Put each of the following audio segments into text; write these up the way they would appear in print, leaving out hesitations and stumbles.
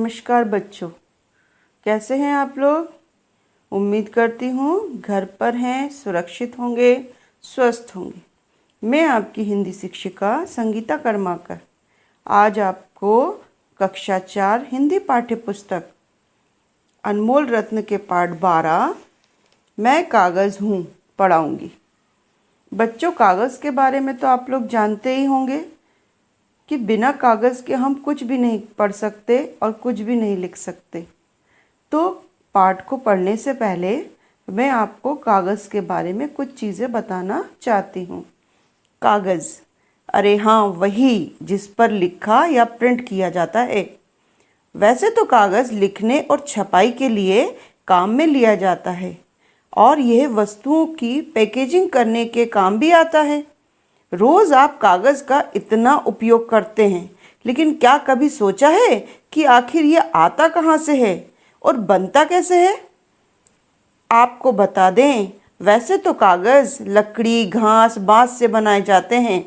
नमस्कार बच्चों, कैसे हैं आप लोग। उम्मीद करती हूँ घर पर हैं, सुरक्षित होंगे, स्वस्थ होंगे। मैं आपकी हिंदी शिक्षिका संगीता कर्माकर आज आपको कक्षा 4 हिंदी पाठ्य पुस्तक अनमोल रत्न के पाठ 12 मैं कागज़ हूँ पढ़ाऊँगी। बच्चों, कागज़ के बारे में तो आप लोग जानते ही होंगे कि बिना कागज़ के हम कुछ भी नहीं पढ़ सकते और कुछ भी नहीं लिख सकते। तो पाठ को पढ़ने से पहले मैं आपको कागज़ के बारे में कुछ चीज़ें बताना चाहती हूँ। कागज़, अरे हाँ, वही जिस पर लिखा या प्रिंट किया जाता है। वैसे तो कागज़ लिखने और छपाई के लिए काम में लिया जाता है और यह वस्तुओं की पैकेजिंग करने के काम भी आता है। रोज़ आप कागज़ का इतना उपयोग करते हैं, लेकिन क्या कभी सोचा है कि आखिर ये आता कहाँ से है और बनता कैसे है? आपको बता दें, वैसे तो कागज़ लकड़ी, घास, बाँस से बनाए जाते हैं।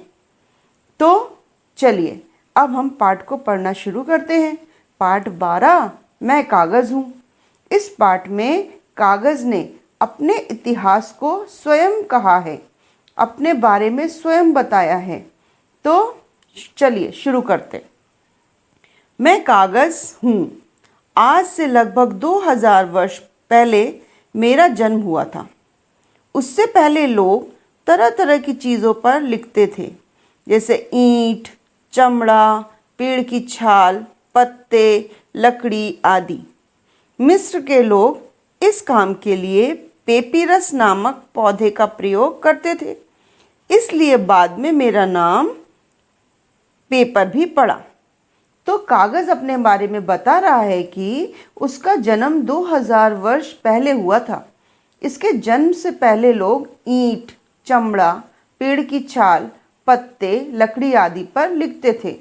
तो चलिए अब हम पाठ को पढ़ना शुरू करते हैं। पाठ 12 मैं कागज़ हूँ। इस पाठ में कागज़ ने अपने इतिहास को स्वयं कहा है, अपने बारे में स्वयं बताया है। तो चलिए शुरू करते। मैं कागज़ हूँ। आज से लगभग 2000 वर्ष पहले मेरा जन्म हुआ था। उससे पहले लोग तरह तरह की चीज़ों पर लिखते थे, जैसे ईंट, चमड़ा, पेड़ की छाल, पत्ते, लकड़ी आदि। मिस्र के लोग इस काम के लिए पेपिरस नामक पौधे का प्रयोग करते थे, इसलिए बाद में मेरा नाम पेपर भी पड़ा। तो कागज़ अपने बारे में बता रहा है कि उसका जन्म 2000 वर्ष पहले हुआ था। इसके जन्म से पहले लोग ईंट, चमड़ा, पेड़ की छाल, पत्ते, लकड़ी आदि पर लिखते थे।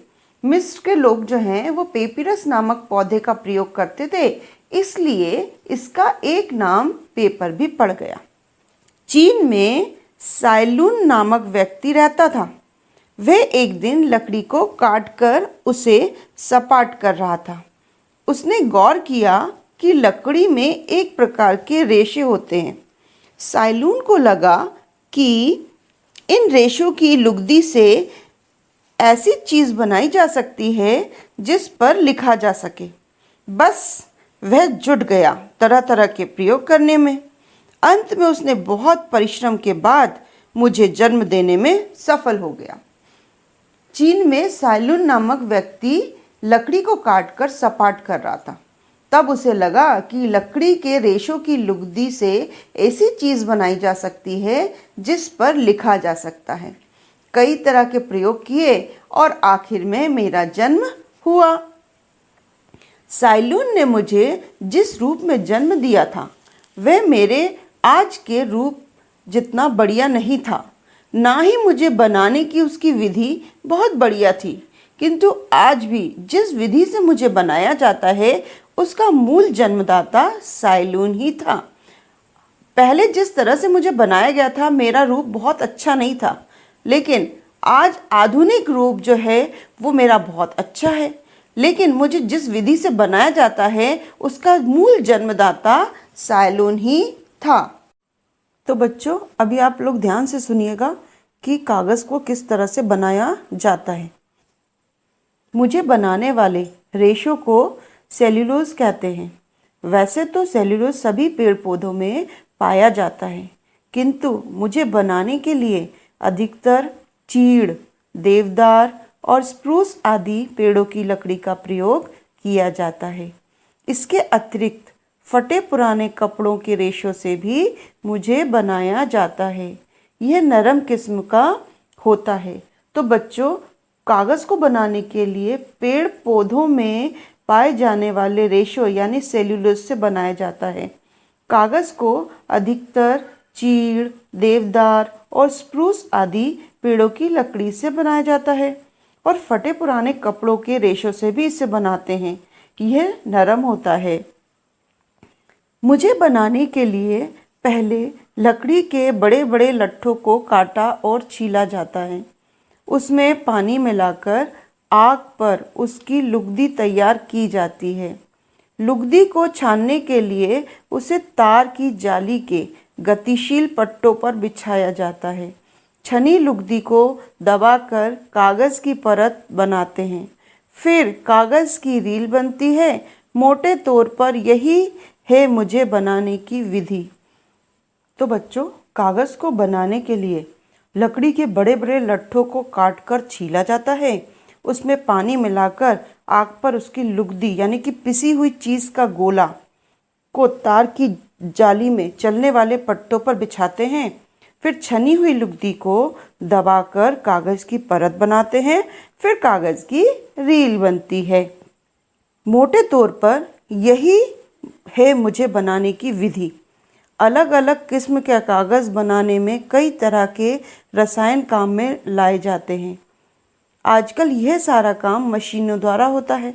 मिस्र के लोग जो हैं वो पेपिरस नामक पौधे का प्रयोग करते थे, इसलिए इसका एक नाम पेपर भी पड़ गया। चीन में साइलून नामक व्यक्ति रहता था। वह एक दिन लकड़ी को काटकर उसे सपाट कर रहा था। उसने गौर किया कि लकड़ी में एक प्रकार के रेशे होते हैं। साइलून को लगा कि इन रेशों की लुगदी से ऐसी चीज़ बनाई जा सकती है जिस पर लिखा जा सके। बस वह जुट गया तरह तरह के प्रयोग करने में। अंत में उसने बहुत परिश्रम के बाद मुझे जन्म देने में सफल हो गया। चीन में साइलून नामक व्यक्ति लकड़ी को काटकर सपाट कर रहा था। तब उसे लगा कि लकड़ी के रेशों की लुगदी से ऐसी चीज़ बनाई जा सकती है जिस पर लिखा जा सकता है। कई तरह के प्रयोग किए और आखिर में मेरा जन्म हुआ। साइलून ने मुझे जिस रूप में जन्म दिया था वह मेरे आज के रूप जितना बढ़िया नहीं था, ना ही मुझे बनाने की उसकी विधि बहुत बढ़िया थी। किंतु आज भी जिस विधि से मुझे बनाया जाता है उसका मूल जन्मदाता साइलून ही था। पहले जिस तरह से मुझे बनाया गया था मेरा रूप बहुत अच्छा नहीं था, लेकिन आज आधुनिक रूप जो है वो मेरा बहुत अच्छा है। लेकिन मुझे जिस विधि से बनाया जाता है उसका मूल जन्मदाता साइलून ही था। तो बच्चों, अभी आप लोग ध्यान से सुनिएगा कि कागज़ को किस तरह से बनाया जाता है। मुझे बनाने वाले रेशों को सेल्यूलोज कहते हैं। वैसे तो सेल्यूलोज सभी पेड़ पौधों में पाया जाता है, किंतु मुझे बनाने के लिए अधिकतर चीड़, देवदार और स्प्रूस आदि पेड़ों की लकड़ी का प्रयोग किया जाता है। इसके अतिरिक्त फटे पुराने कपड़ों के रेशों से भी मुझे बनाया जाता है। यह नरम किस्म का होता है। तो बच्चों, कागज़ को बनाने के लिए पेड़ पौधों में पाए जाने वाले रेशों यानी सेल्यूलोज से बनाया जाता है। कागज़ को अधिकतर चीड़, देवदार और स्प्रूस आदि पेड़ों की लकड़ी से बनाया जाता है और फटे पुराने कपड़ों के रेशों से भी इसे बनाते हैं। यह नरम होता है। मुझे बनाने के लिए पहले लकड़ी के बड़े बड़े लट्ठों को काटा और छीला जाता है। उसमें पानी मिलाकर आग पर उसकी लुगदी तैयार की जाती है। लुगदी को छानने के लिए उसे तार की जाली के गतिशील पट्टों पर बिछाया जाता है। छनी लुगदी को दबाकर कागज़ की परत बनाते हैं। फिर कागज़ की रील बनती है। मोटे तौर पर यही है मुझे बनाने की विधि। तो बच्चों, कागज़ को बनाने के लिए लकड़ी के बड़े बड़े लट्ठों को काटकर छीला जाता है। उसमें पानी मिलाकर आग पर उसकी लुगदी यानी कि पिसी हुई चीज़ का गोला को तार की जाली में चलने वाले पट्टों पर बिछाते हैं। फिर छनी हुई लुगदी को दबाकर कागज़ की परत बनाते हैं। फिर कागज़ की रील बनती है। मोटे तौर पर यही है मुझे बनाने की विधि। अलग अलग किस्म के कागज़ बनाने में कई तरह के रसायन काम में लाए जाते हैं। आजकल यह सारा काम मशीनों द्वारा होता है।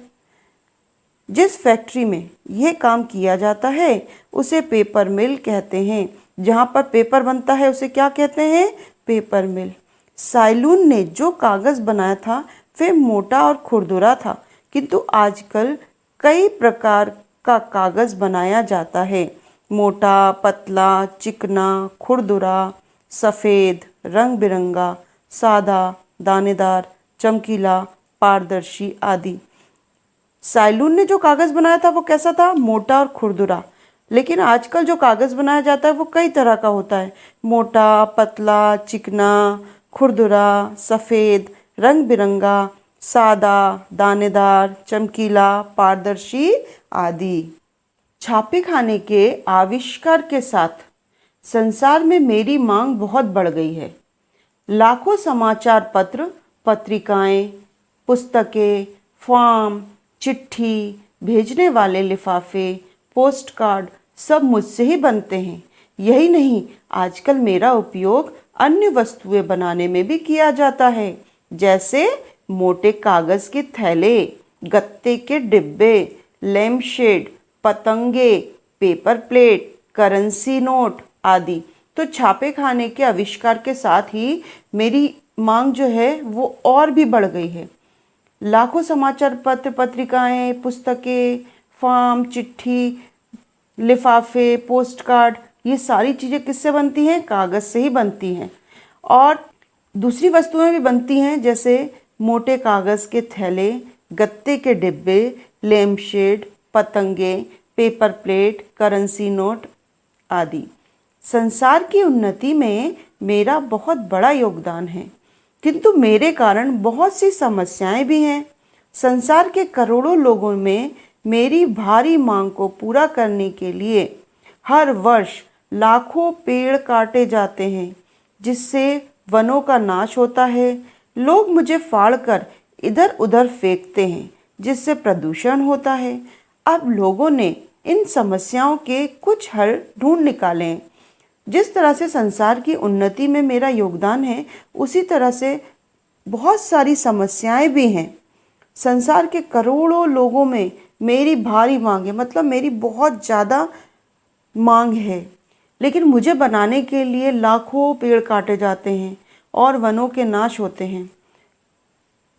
जिस फैक्ट्री में यह काम किया जाता है उसे पेपर मिल कहते हैं। जहाँ पर पेपर बनता है उसे क्या कहते हैं? पेपर मिल। साइलून ने जो कागज़ बनाया था वह मोटा और खुरदुरा था, किंतु आजकल कई प्रकार का कागज़ बनाया जाता है। मोटा, पतला, चिकना, खुरदुरा, सफ़ेद, रंग बिरंगा, सादा, दानेदार, चमकीला, पारदर्शी आदि। साइलून ने जो कागज़ बनाया था वो कैसा था? मोटा और खुरदुरा। लेकिन आजकल जो कागज़ बनाया जाता है वो कई तरह का होता है। मोटा, पतला, चिकना, खुरदुरा, सफ़ेद, रंग बिरंगा, सादा, दानेदार, चमकीला, पारदर्शी आदि। छापे खाने के आविष्कार के साथ संसार में मेरी मांग बहुत बढ़ गई है। लाखों समाचार पत्र, पत्रिकाएं, पुस्तकें, फॉर्म, चिट्ठी भेजने वाले लिफाफे, पोस्ट कार्ड सब मुझसे ही बनते हैं। यही नहीं, आजकल मेरा उपयोग अन्य वस्तुएं बनाने में भी किया जाता है, जैसे मोटे कागज़ के थैले, गत्ते के डिब्बे, लैम्पशेड, पतंगे, पेपर प्लेट, करेंसी नोट आदि। तो छापे खाने के आविष्कार के साथ ही मेरी मांग जो है वो और भी बढ़ गई है। लाखों समाचार पत्र, पत्रिकाएं, पुस्तकें, फॉर्म, चिट्ठी, लिफाफे, पोस्ट कार्ड, ये सारी चीज़ें किससे बनती हैं? कागज़ से ही बनती हैं। और दूसरी वस्तुएं भी बनती हैं, जैसे मोटे कागज़ के थैले, गत्ते के डिब्बे, लैम्पशेड, पतंगे, पेपर प्लेट, करेंसी नोट आदि। संसार की उन्नति में मेरा बहुत बड़ा योगदान है, किंतु मेरे कारण बहुत सी समस्याएं भी हैं। संसार के करोड़ों लोगों में मेरी भारी मांग को पूरा करने के लिए हर वर्ष लाखों पेड़ काटे जाते हैं, जिससे वनों का नाश होता है। लोग मुझे फाड़कर इधर उधर फेंकते हैं, जिससे प्रदूषण होता है। अब लोगों ने इन समस्याओं के कुछ हल ढूंढ निकाले हैं। जिस तरह से संसार की उन्नति में मेरा योगदान है, उसी तरह से बहुत सारी समस्याएं भी हैं। संसार के करोड़ों लोगों में मेरी भारी मांग है, मतलब मेरी बहुत ज़्यादा मांग है, लेकिन मुझे बनाने के लिए लाखों पेड़ काटे जाते हैं और वनों के नाश होते हैं।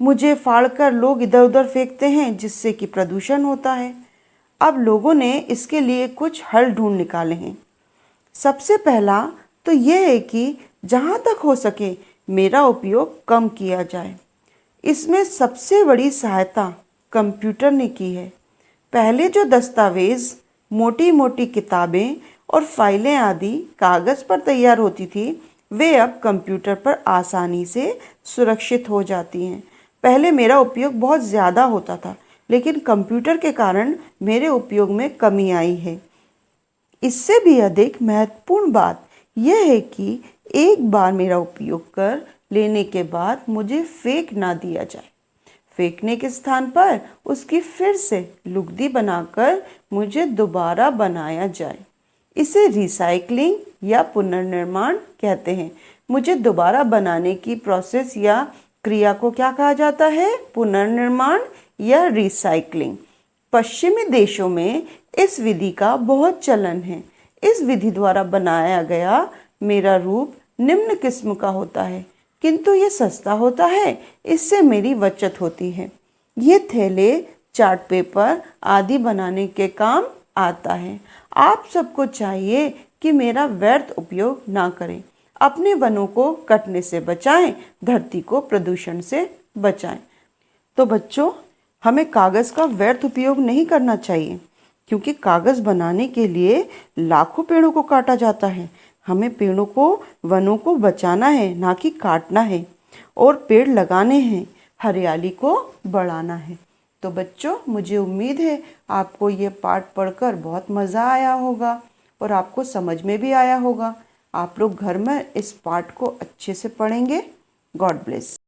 मुझे फाड़कर लोग इधर उधर फेंकते हैं, जिससे कि प्रदूषण होता है। अब लोगों ने इसके लिए कुछ हल ढूंढ निकाले हैं। सबसे पहला तो यह है कि जहाँ तक हो सके मेरा उपयोग कम किया जाए। इसमें सबसे बड़ी सहायता कंप्यूटर ने की है। पहले जो दस्तावेज़, मोटी मोटी किताबें और फाइलें आदि कागज़ पर तैयार होती थी, वे अब कंप्यूटर पर आसानी से सुरक्षित हो जाती हैं। पहले मेरा उपयोग बहुत ज़्यादा होता था, लेकिन कंप्यूटर के कारण मेरे उपयोग में कमी आई है। इससे भी अधिक महत्वपूर्ण बात यह है कि एक बार मेरा उपयोग कर लेने के बाद मुझे फेंक ना दिया जाए। फेंकने के स्थान पर उसकी फिर से लुगदी बनाकर मुझे दोबारा बनाया जाए। इसे रिसाइकलिंग या पुनर्निर्माण कहते हैं। मुझे दोबारा बनाने की प्रोसेस या क्रिया को क्या कहा जाता है? पुनर्निर्माण या रिसाइकलिंग। पश्चिमी देशों में इस विधि का बहुत चलन है। इस विधि द्वारा बनाया गया मेरा रूप निम्न किस्म का होता है, किंतु ये सस्ता होता है। इससे मेरी बचत होती है। ये थैले चार्ट पेपर आदि बनाने के काम आता है। आप सबको चाहिए कि मेरा व्यर्थ उपयोग ना करें, अपने वनों को कटने से बचाएं, धरती को प्रदूषण से बचाएं। तो बच्चों, हमें कागज़ का व्यर्थ उपयोग नहीं करना चाहिए, क्योंकि कागज़ बनाने के लिए लाखों पेड़ों को काटा जाता है। हमें पेड़ों को, वनों को बचाना है, ना कि काटना है, और पेड़ लगाने हैं, हरियाली को बढ़ाना है। तो बच्चों, मुझे उम्मीद है आपको ये पाठ पढ़कर बहुत मज़ा आया होगा और आपको समझ में भी आया होगा। आप लोग घर में इस पाठ को अच्छे से पढ़ेंगे। God bless.